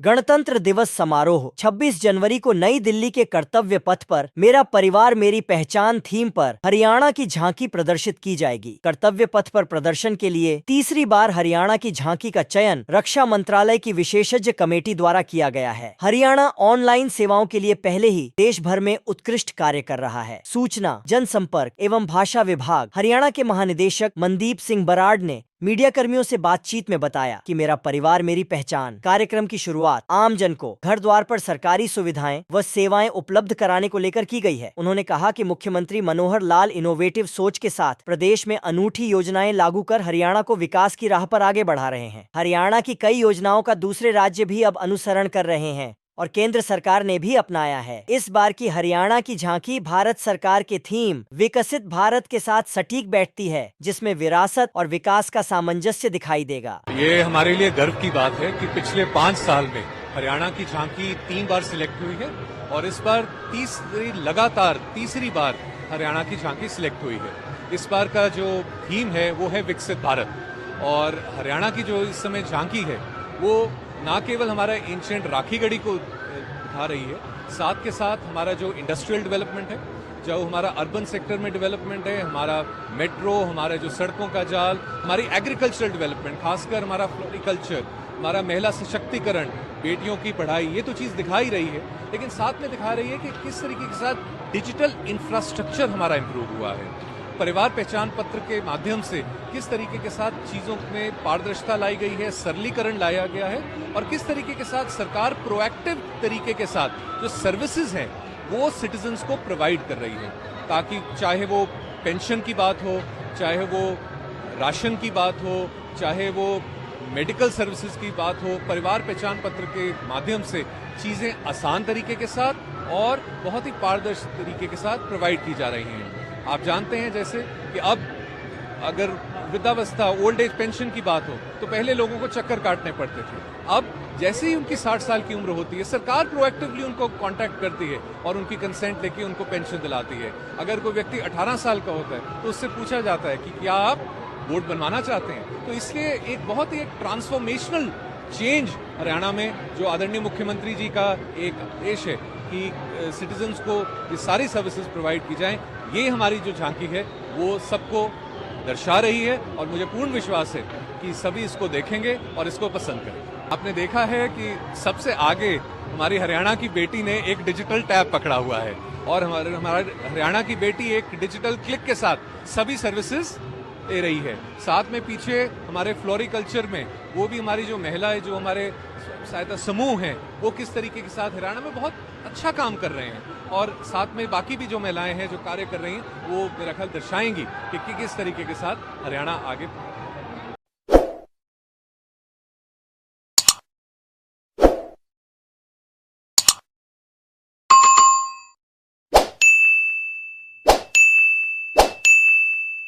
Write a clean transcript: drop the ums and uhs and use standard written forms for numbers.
गणतंत्र दिवस समारोह 26 जनवरी को नई दिल्ली के कर्तव्य पथ पर मेरा परिवार मेरी पहचान थीम पर हरियाणा की झांकी प्रदर्शित की जाएगी। कर्तव्य पथ पर प्रदर्शन के लिए तीसरी बार हरियाणा की झांकी का चयन रक्षा मंत्रालय की विशेषज्ञ कमेटी द्वारा किया गया है। हरियाणा ऑनलाइन सेवाओं के लिए पहले ही देश भर में उत्कृष्ट कार्य कर रहा है। सूचना, जनसंपर्क एवं भाषा विभाग हरियाणा के महानिदेशक मनदीप सिंह बराड़ ने मीडिया कर्मियों से बातचीत में बताया कि मेरा परिवार मेरी पहचान कार्यक्रम की शुरुआत आम जन को घर द्वार पर सरकारी सुविधाएं व सेवाएं उपलब्ध कराने को लेकर की गई है। उन्होंने कहा कि मुख्यमंत्री मनोहर लाल इनोवेटिव सोच के साथ प्रदेश में अनूठी योजनाएं लागू कर हरियाणा को विकास की राह पर आगे बढ़ा रहे हैं। हरियाणा की कई योजनाओं का दूसरे राज्य भी अब अनुसरण कर रहे हैं और केंद्र सरकार ने भी अपनाया है। इस बार की हरियाणा की झांकी भारत सरकार के थीम विकसित भारत के साथ सटीक बैठती है, जिसमें विरासत और विकास का सामंजस्य दिखाई देगा। ये हमारे लिए गर्व की बात है कि पिछले 5 साल में हरियाणा की झांकी 3 बार सिलेक्ट हुई है और इस बार लगातार तीसरी बार हरियाणा की झांकी सिलेक्ट हुई है। इस बार का जो थीम है वो है विकसित भारत और हरियाणा की जो इस समय झांकी है वो ना केवल हमारा एंशिएंट राखी गढ़ी को दिखा रही है, साथ के साथ हमारा जो इंडस्ट्रियल डेवलपमेंट है, जो हमारा अर्बन सेक्टर में डेवलपमेंट है, हमारा मेट्रो, हमारा जो सड़कों का जाल, हमारी एग्रीकल्चरल डेवलपमेंट, खासकर हमारा फ्लोरिकल्चर, हमारा महिला सशक्तिकरण, बेटियों की पढ़ाई, ये तो चीज़ दिखा ही रही है, लेकिन साथ में दिखा रही है कि किस तरीके के साथ डिजिटल इंफ्रास्ट्रक्चर हमारा इम्प्रूव हुआ है। परिवार पहचान पत्र के माध्यम से किस तरीके के साथ चीज़ों में पारदर्शिता लाई गई है, सरलीकरण लाया गया है और किस तरीके के साथ सरकार प्रोएक्टिव तरीके के साथ जो सर्विसेज हैं वो सिटीजन्स को प्रोवाइड कर रही है, ताकि चाहे वो पेंशन की बात हो, चाहे वो राशन की बात हो, चाहे वो मेडिकल सर्विसेज की बात हो, परिवार पहचान पत्र के माध्यम से चीज़ें आसान तरीके के साथ और बहुत ही पारदर्शी तरीके के साथ प्रोवाइड की जा रही हैं। आप जानते हैं जैसे कि अब अगर वृद्धावस्था ओल्ड एज पेंशन की बात हो तो पहले लोगों को चक्कर काटने पड़ते थे, अब जैसे ही उनकी 60 साल की उम्र होती है सरकार प्रोएक्टिवली उनको कांटेक्ट करती है और उनकी कंसेंट लेके उनको पेंशन दिलाती है। अगर कोई व्यक्ति 18 साल का होता है तो उससे पूछा जाता है कि क्या आप वोट बनवाना चाहते हैं। तो इसलिए एक बहुत ही एक ट्रांसफॉर्मेशनल चेंज हरियाणा में जो आदरणीय मुख्यमंत्री जी का एक आदेश है कि सिटीजन्स को ये सारी सर्विसेज प्रोवाइड की जाएं, ये हमारी जो झांकी है वो सबको दर्शा रही है और मुझे पूर्ण विश्वास है कि सभी इसको देखेंगे और इसको पसंद करेंगे। आपने देखा है कि सबसे आगे हमारी हरियाणा की बेटी ने एक डिजिटल टैब पकड़ा हुआ है और हमारा हरियाणा की बेटी एक डिजिटल क्लिक के साथ सभी सर्विसेज दे रही है। साथ में पीछे हमारे फ्लोरिकल्चर में वो भी हमारी जो महिलाएं, जो हमारे सहायता समूह हैं, वो किस तरीके के साथ हरियाणा में बहुत अच्छा काम कर रहे हैं और साथ में बाकी भी जो महिलाएं हैं जो कार्य कर रही हैं वो मेरा ख्याल दर्शाएंगी कि किस तरीके के साथ हरियाणा आगे